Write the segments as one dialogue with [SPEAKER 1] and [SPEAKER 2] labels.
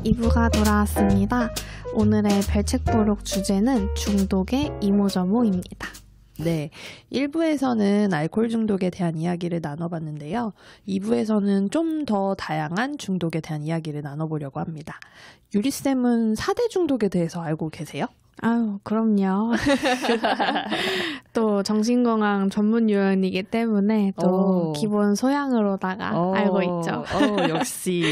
[SPEAKER 1] 2부가 돌아왔습니다. 오늘의 별책부록 주제는 중독의 이모저모입니다.
[SPEAKER 2] 네, 1부에서는 알코올 중독에 대한 이야기를 나눠봤는데요. 2부에서는 좀 더 다양한 중독에 대한 이야기를 나눠보려고 합니다. 유리쌤은 4대 중독에 대해서 알고 계세요?
[SPEAKER 1] 아유, 그럼요. 또 정신건강 전문 요원이기 때문에 또 기본 소양으로다가 알고 있죠.
[SPEAKER 2] 역시.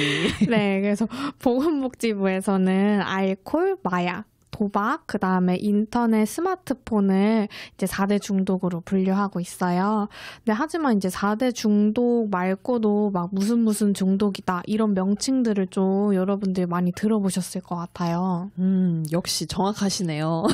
[SPEAKER 1] 네, 그래서 보건복지부에서는 알코올, 마약, 도박, 그 다음에 인터넷, 스마트폰을 이제 4대 중독으로 분류하고 있어요. 근데 하지만 이제 4대 중독 말고도 막 무슨 중독이다 이런 명칭들을 좀 여러분들 많이 들어보셨을 것 같아요.
[SPEAKER 2] 역시 정확하시네요.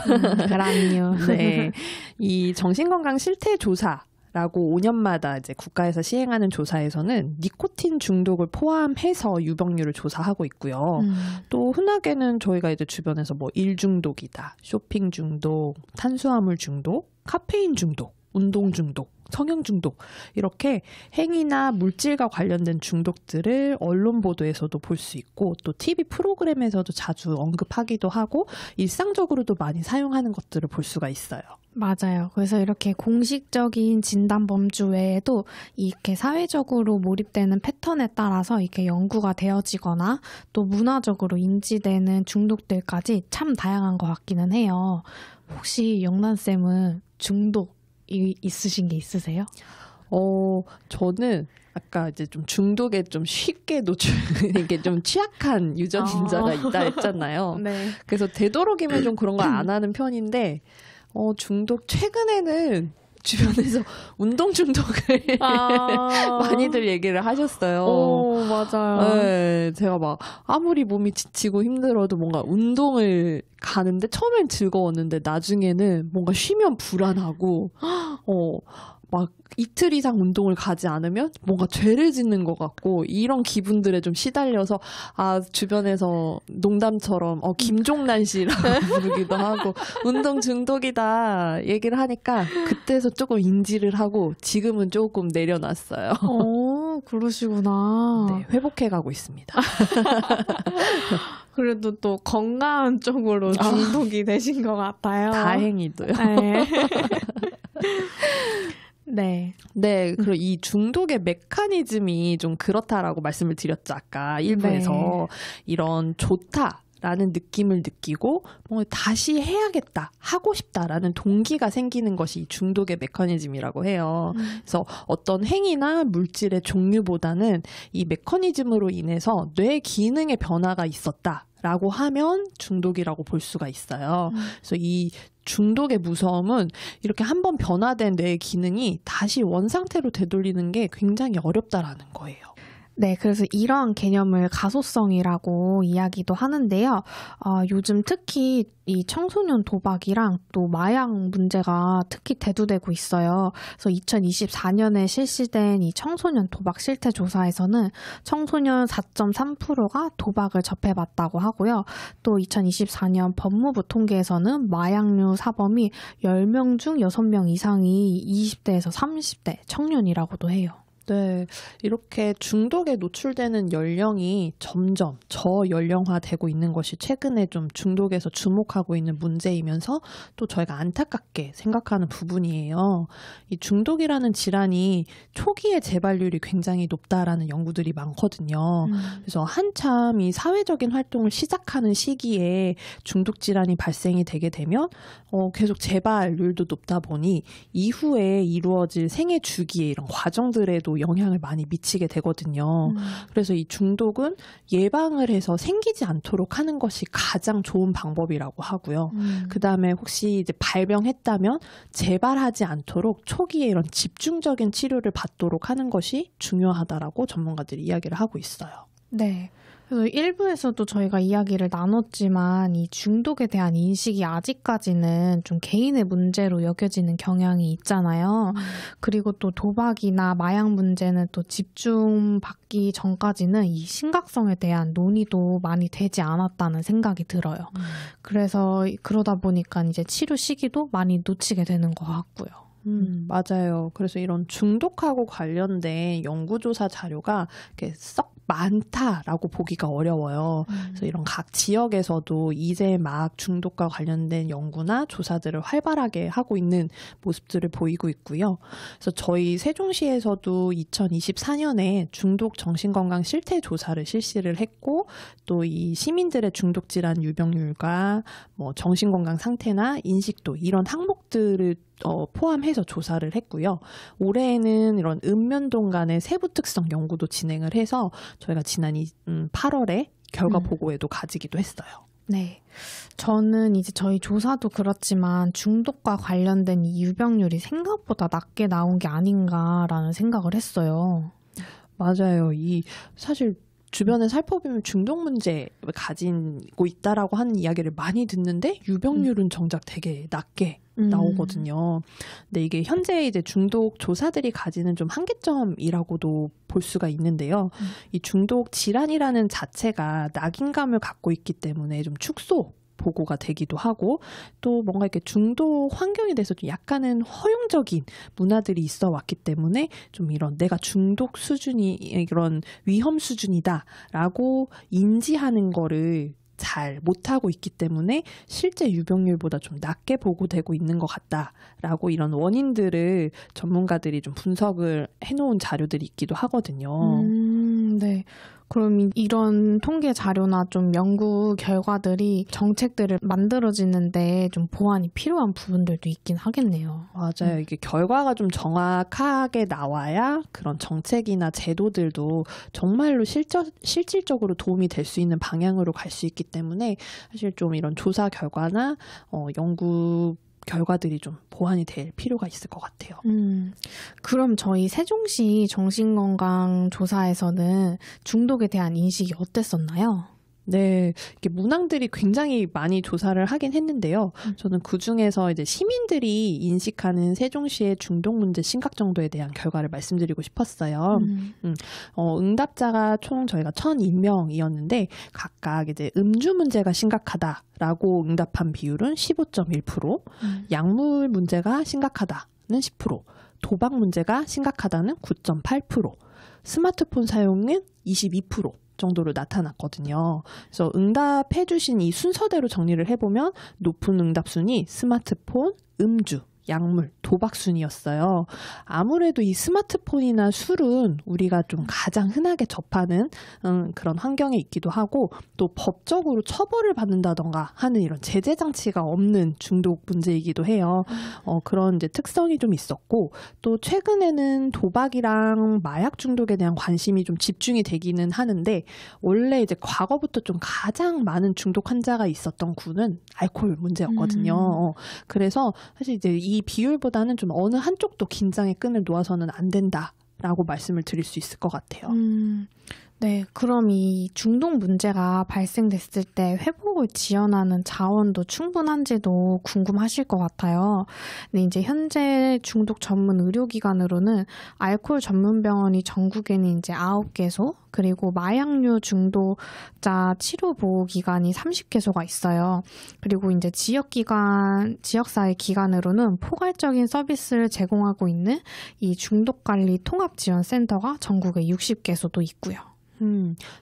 [SPEAKER 1] 그럼요.
[SPEAKER 2] 네, 이 정신건강 실태조사 라고 5년마다 이제 국가에서 시행하는 조사에서는 니코틴 중독을 포함해서 유병률을 조사하고 있고요. 또 흔하게는 저희가 이제 주변에서 뭐 일 중독이다, 쇼핑 중독, 탄수화물 중독, 카페인 중독, 운동 중독, 성형 중독 이렇게 행위나 물질과 관련된 중독들을 언론 보도에서도 볼 수 있고 또 TV 프로그램에서도 자주 언급하기도 하고 일상적으로도 많이 사용하는 것들을 볼 수가 있어요.
[SPEAKER 1] 맞아요. 그래서 이렇게 공식적인 진단 범주 외에도 이렇게 사회적으로 몰입되는 패턴에 따라서 이렇게 연구가 되어지거나 또 문화적으로 인지되는 중독들까지 참 다양한 것 같기는 해요. 혹시 영란쌤은 중독 있으신 게 있으세요?
[SPEAKER 2] 저는 아까 이제 좀 중독에 좀 쉽게 이게 좀 취약한 유전인자가 있다 했잖아요.
[SPEAKER 1] 네.
[SPEAKER 2] 그래서 되도록이면 좀 그런 걸 안 하는 편인데, 중독, 최근에는 주변에서 운동 중독을 많이들 얘기를 하셨어요.
[SPEAKER 1] 맞아요.
[SPEAKER 2] 네, 제가 막 아무리 몸이 지치고 힘들어도 뭔가 운동을 가는데 처음엔 즐거웠는데 나중에는 뭔가 쉬면 불안하고 막 이틀 이상 운동을 가지 않으면 뭔가 죄를 짓는 것 같고 이런 기분들에 좀 시달려서 주변에서 농담처럼 김종란 씨라고 부르기도 하고 운동 중독이다 얘기를 하니까 그때서 조금 인지를 하고 지금은 조금 내려놨어요.
[SPEAKER 1] 그러시구나.
[SPEAKER 2] 네, 회복해가고 있습니다.
[SPEAKER 1] 그래도 또 건강한 쪽으로 중독이 되신 것 같아요.
[SPEAKER 2] 다행히도요.
[SPEAKER 1] 네. 네.
[SPEAKER 2] 네, 그리고 이 중독의 메커니즘이 좀 그렇다라고 말씀을 드렸죠, 아까 1부에서. 네. 이런 좋다라는 느낌을 느끼고 뭔가 다시 해야겠다, 하고 싶다라는 동기가 생기는 것이 이 중독의 메커니즘이라고 해요. 그래서 어떤 행위나 물질의 종류보다는 이 메커니즘으로 인해서 뇌 기능의 변화가 있었다. 라고 하면 중독이라고 볼 수가 있어요. 그래서 이 중독의 무서움은 이렇게 한번 변화된 뇌의 기능이 다시 원상태로 되돌리는 게 굉장히 어렵다라는 거예요.
[SPEAKER 1] 네, 그래서 이러한 개념을 가소성이라고 이야기도 하는데요. 요즘 특히 이 청소년 도박이랑 또 마약 문제가 특히 대두되고 있어요. 그래서 2024년에 실시된 이 청소년 도박 실태 조사에서는 청소년 4.3%가 도박을 접해봤다고 하고요. 또 2024년 법무부 통계에서는 마약류 사범이 10명 중 6명 이상이 20대에서 30대 청년이라고도 해요.
[SPEAKER 2] 네, 이렇게 중독에 노출되는 연령이 점점 저연령화되고 있는 것이 최근에 좀 중독에서 주목하고 있는 문제이면서 또 저희가 안타깝게 생각하는 부분이에요. 이 중독이라는 질환이 초기의 재발률이 굉장히 높다라는 연구들이 많거든요. 그래서 한참 이 사회적인 활동을 시작하는 시기에 중독 질환이 발생이 되게 되면 계속 재발률도 높다 보니 이후에 이루어질 생애 주기에 이런 과정들에도 영향을 많이 미치게 되거든요. 그래서 이 중독은 예방을 해서 생기지 않도록 하는 것이 가장 좋은 방법이라고 하고요. 그다음에 혹시 이제 발병했다면 재발하지 않도록 초기에 이런 집중적인 치료를 받도록 하는 것이 중요하다라고 전문가들이 이야기를 하고 있어요.
[SPEAKER 1] 네. 그래서 1부에서도 저희가 이야기를 나눴지만 이 중독에 대한 인식이 아직까지는 좀 개인의 문제로 여겨지는 경향이 있잖아요. 그리고 또 도박이나 마약 문제는 또 집중받기 전까지는 이 심각성에 대한 논의도 많이 되지 않았다는 생각이 들어요. 그래서 그러다 보니까 이제 치료 시기도 많이 놓치게 되는 것 같고요.
[SPEAKER 2] 맞아요. 그래서 이런 중독하고 관련된 연구조사 자료가 이렇게 썩 많다라고 보기가 어려워요. 그래서 이런 각 지역에서도 이제 막 중독과 관련된 연구나 조사들을 활발하게 하고 있는 모습들을 보이고 있고요. 그래서 저희 세종시에서도 2024년에 중독 정신건강 실태 조사를 실시를 했고, 또 이 시민들의 중독 질환 유병률과 뭐 정신건강 상태나 인식도 이런 항목들을 포함해서 조사를 했고요. 올해에는 이런 읍면동 간의 세부 특성 연구도 진행을 해서 저희가 지난 8월에 결과 보고에도 가지기도 했어요.
[SPEAKER 1] 네. 저는 이제 저희 조사도 그렇지만 중독과 관련된 이 유병률이 생각보다 낮게 나온 게 아닌가라는 생각을 했어요.
[SPEAKER 2] 맞아요. 사실 주변에 살펴보면 중독 문제 가지고 있다라고 하는 이야기를 많이 듣는데 유병률은 정작 되게 낮게 나오거든요. 근데 이게 현재 이제 중독 조사들이 가지는 좀 한계점이라고도 볼 수가 있는데요. 이 중독 질환이라는 자체가 낙인감을 갖고 있기 때문에 좀 축소 보고가 되기도 하고, 또 뭔가 이렇게 중독 환경에 대해서 좀 약간은 허용적인 문화들이 있어 왔기 때문에 좀 이런 내가 중독 수준이 이런 위험 수준이다라고 인지하는 거를 잘 못하고 있기 때문에 실제 유병률보다 좀 낮게 보고되고 있는 것 같다라고 이런 원인들을 전문가들이 좀 분석을 해놓은 자료들이 있기도 하거든요.
[SPEAKER 1] 네. 그럼 이런 통계 자료나 좀 연구 결과들이 정책들을 만들어지는데 좀 보완이 필요한 부분들도 있긴 하겠네요.
[SPEAKER 2] 맞아요. 이게 결과가 좀 정확하게 나와야 그런 정책이나 제도들도 정말로 실질적으로 도움이 될 수 있는 방향으로 갈 수 있기 때문에 사실 좀 이런 조사 결과나 연구 결과들이 좀 보완이 될 필요가 있을 것 같아요.
[SPEAKER 1] 그럼 저희 세종시 정신건강조사에서는 중독에 대한 인식이 어땠었나요?
[SPEAKER 2] 네, 이게 문항들이 굉장히 많이 조사를 하긴 했는데요. 저는 그 중에서 이제 시민들이 인식하는 세종시의 중독 문제 심각 정도에 대한 결과를 말씀드리고 싶었어요. 응답자가 총 저희가 1,002명이었는데 각각 이제 음주 문제가 심각하다라고 응답한 비율은 15.1%, 약물 문제가 심각하다는 10%, 도박 문제가 심각하다는 9.8%, 스마트폰 사용은 22%. 정도로 나타났거든요. 그래서 응답해 주신 이 순서대로 정리를 해보면 높은 응답 순위 스마트폰, 음주, 약물, 도박 순이었어요. 아무래도 이 스마트폰이나 술은 우리가 좀 가장 흔하게 접하는 그런 환경에 있기도 하고, 또 법적으로 처벌을 받는다던가 하는 이런 제재 장치가 없는 중독 문제이기도 해요. 그런 이제 특성이 좀 있었고, 또 최근에는 도박이랑 마약 중독에 대한 관심이 좀 집중이 되기는 하는데, 원래 이제 과거부터 좀 가장 많은 중독 환자가 있었던 구는 알코올 문제였거든요. 그래서 사실 이제 이 비율보다는 좀 어느 한쪽도 긴장의 끈을 놓아서는 안 된다라고 말씀을 드릴 수 있을 것 같아요.
[SPEAKER 1] 네, 그럼 이 중독 문제가 발생됐을 때 회복을 지원하는 자원도 충분한지도 궁금하실 것 같아요. 근데 이제 현재 중독 전문 의료기관으로는 알코올 전문 병원이 전국에는 이제 9개소, 그리고 마약류 중독자 치료보호기관이 30개소가 있어요. 그리고 이제 지역사회 기관으로는 포괄적인 서비스를 제공하고 있는 이 중독관리 통합지원센터가 전국에 60개소도 있고요.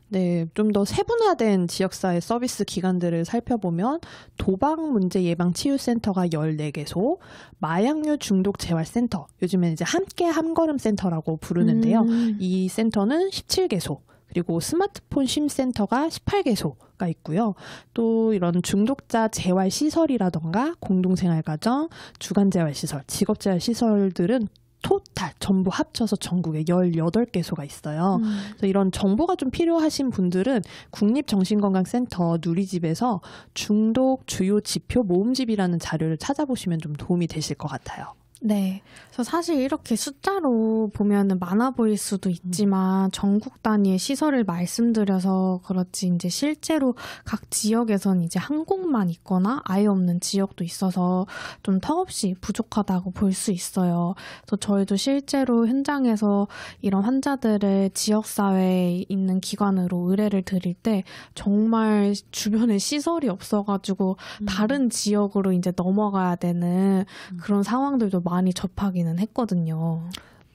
[SPEAKER 2] 네, 좀 더 세분화된 지역사회 서비스 기관들을 살펴보면 도박 문제 예방 치유센터가 14개소, 마약류 중독 재활센터, 요즘엔 이제 함께 한걸음 센터라고 부르는데요. 이 센터는 17개소, 그리고 스마트폰 심센터가 18개소가 있고요. 또 이런 중독자 재활 시설이라던가 공동생활가정, 주간재활시설, 직업재활시설들은 토탈 전부 합쳐서 전국에 18개소가 있어요. 그래서 이런 정보가 좀 필요하신 분들은 국립정신건강센터 누리집에서 중독 주요 지표 모음집이라는 자료를 찾아보시면 좀 도움이 되실 것 같아요.
[SPEAKER 1] 네. 그래서 사실 이렇게 숫자로 보면은 많아 보일 수도 있지만 전국 단위의 시설을 말씀드려서 그렇지 이제 실제로 각 지역에선 이제 한 곳만 있거나 아예 없는 지역도 있어서 좀 턱없이 부족하다고 볼 수 있어요. 그래서 저희도 실제로 현장에서 이런 환자들을 지역사회에 있는 기관으로 의뢰를 드릴 때 정말 주변에 시설이 없어가지고 다른 지역으로 이제 넘어가야 되는 그런 상황들도 많이 접하기는 했거든요.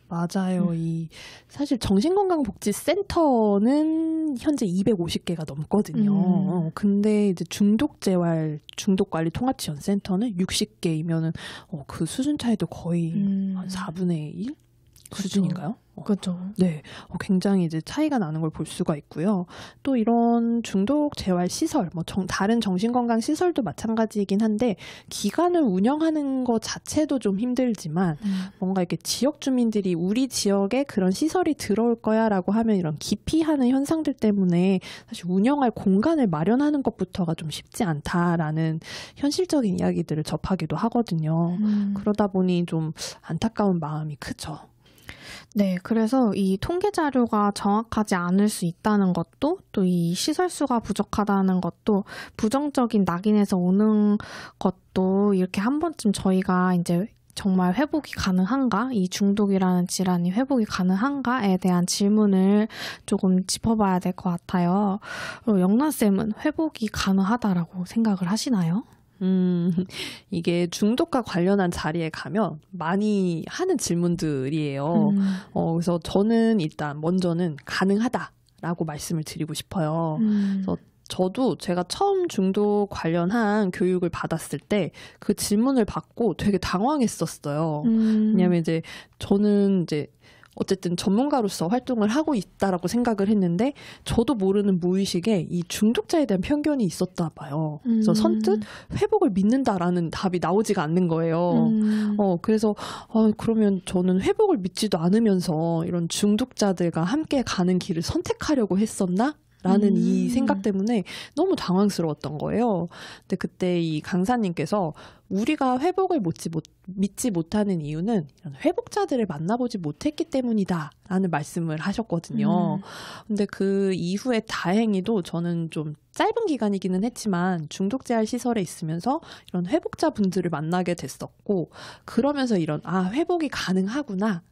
[SPEAKER 2] 맞아요. 사실 정신건강복지센터는 현재 250개가 넘거든요. 근데 이제 중독관리 통합지원센터는 60개이면은 그 수준 차이도 거의 한 4분의 1 수준인가요?
[SPEAKER 1] 그렇죠.
[SPEAKER 2] 네, 굉장히 이제 차이가 나는 걸 볼 수가 있고요. 또 이런 중독 재활 시설, 다른 정신건강 시설도 마찬가지이긴 한데 기관을 운영하는 것 자체도 좀 힘들지만 뭔가 이렇게 지역 주민들이 우리 지역에 그런 시설이 들어올 거야라고 하면 이런 기피하는 현상들 때문에 사실 운영할 공간을 마련하는 것부터가 좀 쉽지 않다라는 현실적인 이야기들을 접하기도 하거든요. 그러다 보니 좀 안타까운 마음이 크죠.
[SPEAKER 1] 네, 그래서 이 통계 자료가 정확하지 않을 수 있다는 것도 또 이 시설 수가 부족하다는 것도 부정적인 낙인에서 오는 것도 이렇게 한 번쯤 저희가 이제 정말 회복이 가능한가? 이 중독이라는 질환이 회복이 가능한가에 대한 질문을 조금 짚어봐야 될 것 같아요. 영란쌤은 회복이 가능하다라고 생각을 하시나요?
[SPEAKER 2] 이게 중독과 관련한 자리에 가면 많이 하는 질문들이에요. 그래서 저는 일단 먼저는 가능하다라고 말씀을 드리고 싶어요. 그래서 저도 제가 처음 중독 관련한 교육을 받았을 때 그 질문을 받고 되게 당황했었어요. 왜냐하면 이제 저는 이제 어쨌든 전문가로서 활동을 하고 있다라고 생각을 했는데 저도 모르는 무의식에 이 중독자에 대한 편견이 있었다 봐요. 그래서 선뜻 회복을 믿는다라는 답이 나오지가 않는 거예요. 그래서 그러면 저는 회복을 믿지도 않으면서 이런 중독자들과 함께 가는 길을 선택하려고 했었나? 라는 이 생각 때문에 너무 당황스러웠던 거예요. 근데 그때 이 강사님께서 우리가 회복을 믿지 못하는 이유는 이런 회복자들을 만나보지 못했기 때문이다 라는 말씀을 하셨거든요. 근데 그 이후에 다행히도 저는 좀 짧은 기간이기는 했지만 중독재활 시설에 있으면서 이런 회복자분들을 만나게 됐었고 그러면서 이런 회복이 가능하구나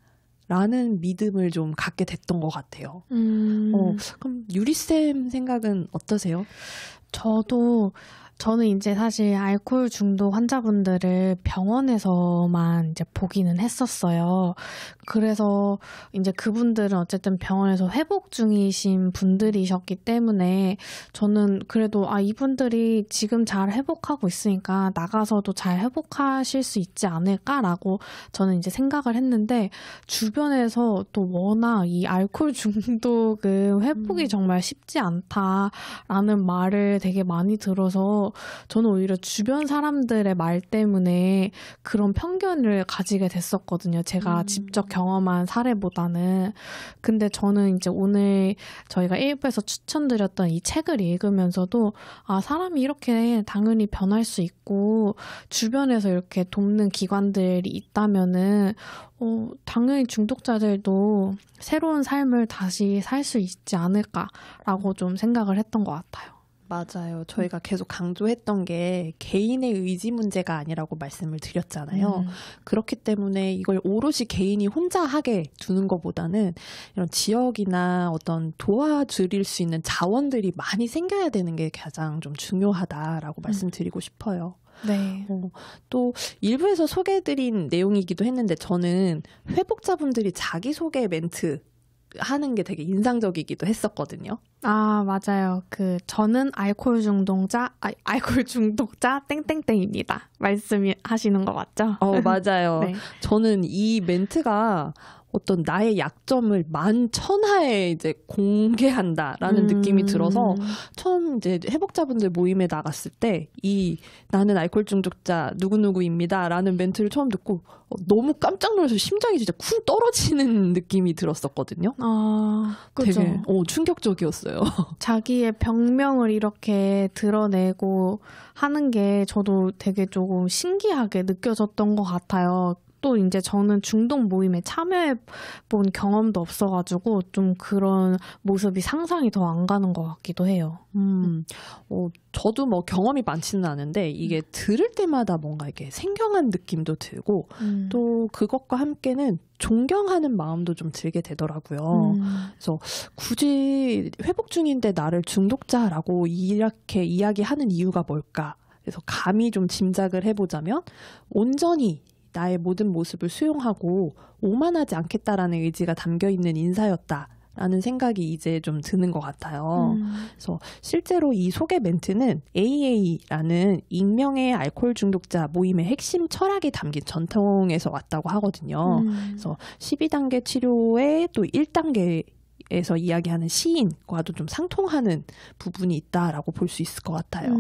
[SPEAKER 2] 라는 믿음을 좀 갖게 됐던 것 같아요. 그럼 유리쌤 생각은 어떠세요?
[SPEAKER 1] 저는 이제 사실 알코올 중독 환자분들을 병원에서만 이제 보기는 했었어요. 그래서 이제 그분들은 어쨌든 병원에서 회복 중이신 분들이셨기 때문에 저는 그래도 이분들이 지금 잘 회복하고 있으니까 나가서도 잘 회복하실 수 있지 않을까라고 저는 이제 생각을 했는데 주변에서 또 워낙 이 알코올 중독은 회복이 정말 쉽지 않다라는 말을 되게 많이 들어서 저는 오히려 주변 사람들의 말 때문에 그런 편견을 가지게 됐었거든요. 제가 직접 경험한 사례보다는. 근데 저는 이제 오늘 저희가 1부에서 추천드렸던 이 책을 읽으면서도 사람이 이렇게 당연히 변할 수 있고 주변에서 이렇게 돕는 기관들이 있다면은 당연히 중독자들도 새로운 삶을 다시 살 수 있지 않을까라고 좀 생각을 했던 것 같아요.
[SPEAKER 2] 맞아요. 저희가 계속 강조했던 게 개인의 의지 문제가 아니라고 말씀을 드렸잖아요. 그렇기 때문에 이걸 오롯이 개인이 혼자 하게 두는 것보다는 이런 지역이나 어떤 도와드릴 수 있는 자원들이 많이 생겨야 되는 게 가장 좀 중요하다라고 말씀드리고 싶어요.
[SPEAKER 1] 네.
[SPEAKER 2] 또 일부에서 소개해드린 내용이기도 했는데 저는 회복자분들이 자기소개 멘트 하는 게 되게 인상적이기도 했었거든요.
[SPEAKER 1] 맞아요. 저는 알코올 중독자 땡땡땡입니다. 말씀하시는 거 맞죠?
[SPEAKER 2] 맞아요. 네. 저는 이 멘트가 어떤 나의 약점을 만천하에 이제 공개한다라는 느낌이 들어서 처음 이제 회복자분들 모임에 나갔을 때 나는 알코올 중독자 누구누구입니다라는 멘트를 처음 듣고 너무 깜짝 놀라서 심장이 진짜 쿵 떨어지는 느낌이 들었었거든요.
[SPEAKER 1] 그죠.
[SPEAKER 2] 되게 충격적이었어요.
[SPEAKER 1] 자기의 병명을 이렇게 드러내고 하는 게 저도 되게 조금 신기하게 느껴졌던 것 같아요. 또 이제 저는 중독 모임에 참여해 본 경험도 없어가지고 좀 그런 모습이 상상이 더 안 가는 것 같기도 해요.
[SPEAKER 2] 저도 뭐 경험이 많지는 않은데 이게 들을 때마다 뭔가 이렇게 생경한 느낌도 들고 또 그것과 함께는 존경하는 마음도 좀 들게 되더라고요. 그래서 굳이 회복 중인데 나를 중독자라고 이렇게 이야기하는 이유가 뭘까? 그래서 감히 좀 짐작을 해보자면 온전히 나의 모든 모습을 수용하고 오만하지 않겠다라는 의지가 담겨있는 인사였다. 라는 생각이 이제 좀 드는 것 같아요. 그래서 실제로 이 소개 멘트는 AA라는 익명의 알코올 중독자 모임의 핵심 철학이 담긴 전통에서 왔다고 하거든요. 그래서 12단계 치료의 또 1단계에서 이야기하는 시인과도 좀 상통하는 부분이 있다라고 볼 수 있을 것 같아요.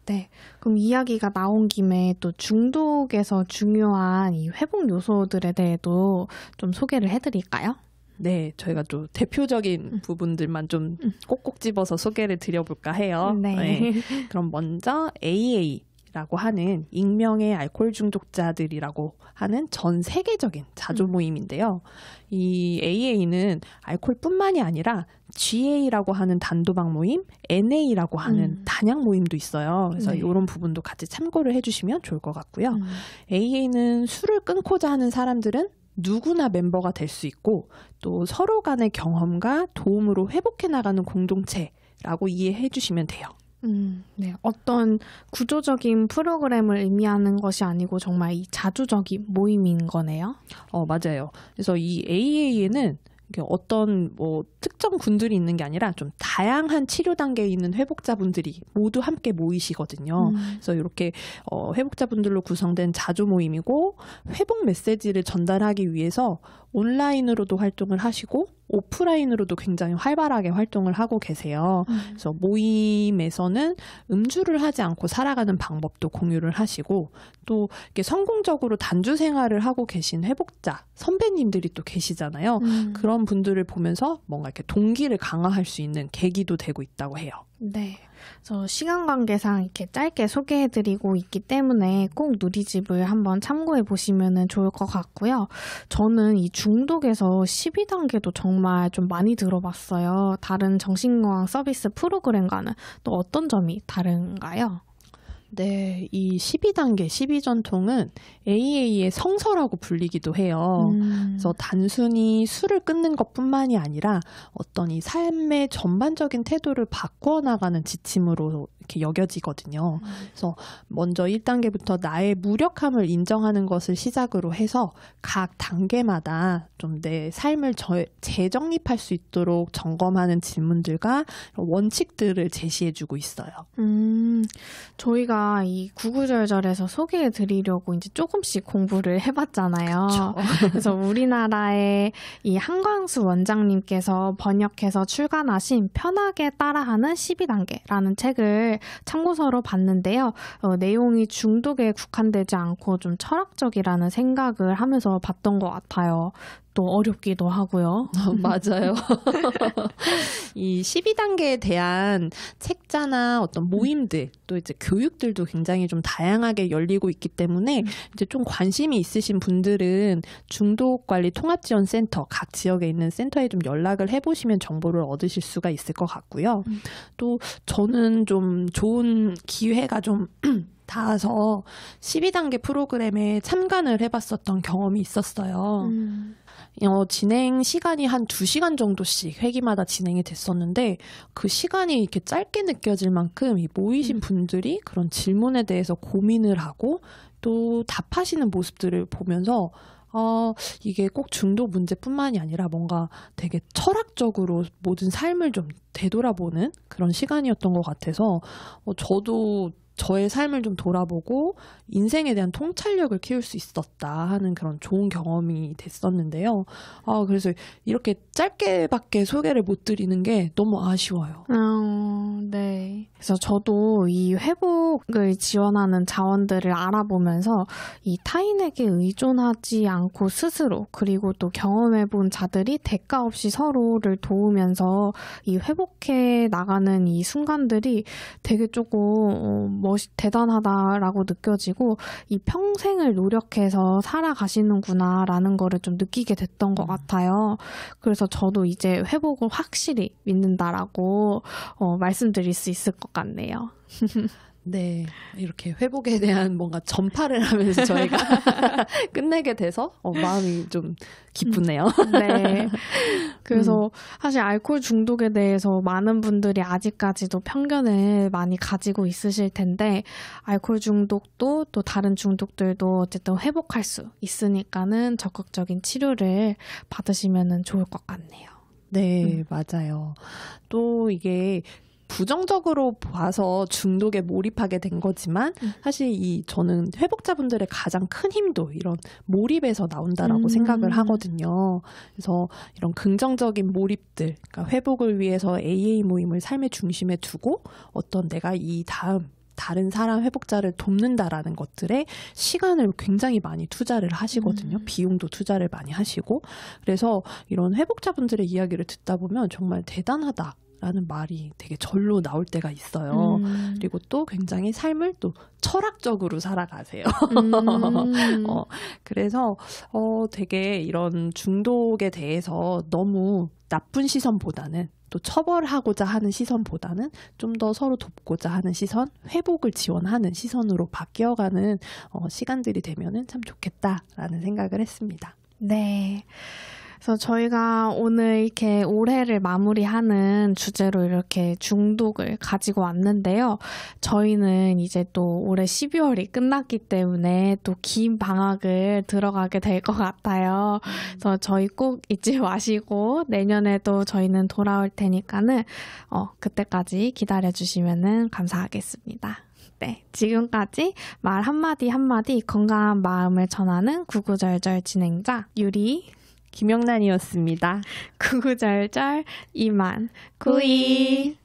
[SPEAKER 1] 네. 그럼 이야기가 나온 김에 또 중독에서 중요한 이 회복 요소들에 대해도 좀 소개를 해드릴까요?
[SPEAKER 2] 네, 저희가 또 대표적인 부분들만 좀 꼭꼭 집어서 소개를 드려볼까 해요.
[SPEAKER 1] 네.
[SPEAKER 2] 그럼 먼저 AA라고 하는 익명의 알코올 중독자들이라고 하는 전 세계적인 자조 모임인데요. 이 AA는 알코올뿐만이 아니라 GA라고 하는 단도박 모임, NA라고 하는 단약 모임도 있어요. 그래서
[SPEAKER 1] 네.
[SPEAKER 2] 이런 부분도 같이 참고를 해주시면 좋을 것 같고요. AA는 술을 끊고자 하는 사람들은 누구나 멤버가 될 수 있고 또 서로 간의 경험과 도움으로 회복해 나가는 공동체라고 이해해 주시면 돼요.
[SPEAKER 1] 네. 어떤 구조적인 프로그램을 의미하는 것이 아니고 정말 이 자주적인 모임인 거네요.
[SPEAKER 2] 맞아요. 그래서 이 AA에는 어떤 특정 군들이 있는 게 아니라 좀 다양한 치료 단계에 있는 회복자분들이 모두 함께 모이시거든요. 그래서 이렇게 회복자분들로 구성된 자조 모임이고 회복 메시지를 전달하기 위해서 온라인으로도 활동을 하시고 오프라인으로도 굉장히 활발하게 활동을 하고 계세요. 그래서 모임에서는 음주를 하지 않고 살아가는 방법도 공유를 하시고 또 이렇게 성공적으로 단주 생활을 하고 계신 회복자 선배님들이 또 계시잖아요. 그런 분들을 보면서 뭔가 이렇게 동기를 강화할 수 있는 계기도 되고 있다고 해요.
[SPEAKER 1] 네. 그래서 시간 관계상 이렇게 짧게 소개해드리고 있기 때문에 꼭 누리집을 한번 참고해 보시면 좋을 것 같고요. 저는 이 중독에서 12단계도 정말 좀 많이 들어봤어요. 다른 정신건강 서비스 프로그램과는 또 어떤 점이 다른가요?
[SPEAKER 2] 네, 이 12단계, 12전통은 AA의 성서라고 불리기도 해요. 그래서 단순히 술을 끊는 것뿐만이 아니라 어떤 이 삶의 전반적인 태도를 바꾸어 나가는 지침으로 이렇게 여겨지거든요. 그래서 먼저 1단계부터 나의 무력함을 인정하는 것을 시작으로 해서 각 단계마다 좀 내 삶을 재정립할 수 있도록 점검하는 질문들과 원칙들을 제시해주고 있어요.
[SPEAKER 1] 저희가 이 구구절절해서 소개해 드리려고 이제 조금씩 공부를 해봤잖아요.
[SPEAKER 2] 그쵸.
[SPEAKER 1] 그래서 우리나라의 이 한광수 원장님께서 번역해서 출간하신 편하게 따라하는 12단계라는 책을 참고서로 봤는데요. 내용이 중독에 국한되지 않고 좀 철학적이라는 생각을 하면서 봤던 것 같아요. 또 어렵기도 하고요.
[SPEAKER 2] 맞아요. 이 12단계에 대한 책자나 어떤 모임들, 또 이제 교육들도 굉장히 좀 다양하게 열리고 있기 때문에 이제 좀 관심이 있으신 분들은 중독관리통합지원센터, 각 지역에 있는 센터에 좀 연락을 해보시면 정보를 얻으실 수가 있을 것 같고요. 또 저는 좀 좋은 기회가 좀 닿아서 12단계 프로그램에 참관을 해봤었던 경험이 있었어요. 진행 시간이 한 2시간 정도씩 회기마다 진행이 됐었는데 그 시간이 이렇게 짧게 느껴질 만큼 이 모이신 분들이 그런 질문에 대해서 고민을 하고 또 답하시는 모습들을 보면서 이게 꼭 중독 문제뿐만이 아니라 뭔가 되게 철학적으로 모든 삶을 좀 되돌아보는 그런 시간이었던 것 같아서 저도 저의 삶을 좀 돌아보고 인생에 대한 통찰력을 키울 수 있었다 하는 그런 좋은 경험이 됐었는데요. 그래서 이렇게 짧게밖에 소개를 못 드리는 게 너무 아쉬워요.
[SPEAKER 1] 네. 그래서 저도 이 회복을 지원하는 자원들을 알아보면서 이 타인에게 의존하지 않고 스스로 그리고 또 경험해본 자들이 대가 없이 서로를 도우면서 이 회복해 나가는 이 순간들이 되게 조금 대단하다라고 느껴지고 이 평생을 노력해서 살아가시는구나라는 거를 좀 느끼게 됐던 것 같아요. 그래서 저도 이제 회복을 확실히 믿는다라고 말씀드릴 수 있을 것 같네요.
[SPEAKER 2] 네, 이렇게 회복에 대한 뭔가 전파를 하면서 저희가 끝내게 돼서 마음이 좀 기쁘네요.
[SPEAKER 1] 네. 그래서 사실 알코올 중독에 대해서 많은 분들이 아직까지도 편견을 많이 가지고 있으실 텐데 알코올 중독도 또 다른 중독들도 어쨌든 회복할 수 있으니까는 적극적인 치료를 받으시면 좋을 것 같네요.
[SPEAKER 2] 네, 맞아요. 또 이게 부정적으로 봐서 중독에 몰입하게 된 거지만 사실 저는 회복자분들의 가장 큰 힘도 이런 몰입에서 나온다라고 생각을 하거든요. 그래서 이런 긍정적인 몰입들, 그러니까 회복을 위해서 AA 모임을 삶의 중심에 두고 어떤 내가 이 다른 사람 회복자를 돕는다라는 것들에 시간을 굉장히 많이 투자를 하시거든요. 비용도 투자를 많이 하시고. 그래서 이런 회복자분들의 이야기를 듣다 보면 정말 대단하다. 라는 말이 되게 절로 나올 때가 있어요. 그리고 또 굉장히 삶을 또 철학적으로 살아가세요. 그래서 되게 이런 중독에 대해서 너무 나쁜 시선보다는 또 처벌하고자 하는 시선보다는 좀 더 서로 돕고자 하는 시선, 회복을 지원하는 시선으로 바뀌어가는 시간들이 되면은 참 좋겠다라는 생각을 했습니다.
[SPEAKER 1] 네. 그래서 저희가 오늘 이렇게 올해를 마무리하는 주제로 이렇게 중독을 가지고 왔는데요. 저희는 이제 또 올해 12월이 끝났기 때문에 또 긴 방학을 들어가게 될 것 같아요. 그래서 저희 꼭 잊지 마시고 내년에도 저희는 돌아올 테니까는 그때까지 기다려주시면 감사하겠습니다. 네, 지금까지 말 한마디 한마디 건강한 마음을 전하는 구구절절 진행자 유리
[SPEAKER 2] 김영란이었습니다.
[SPEAKER 1] 구구절절 이만 구이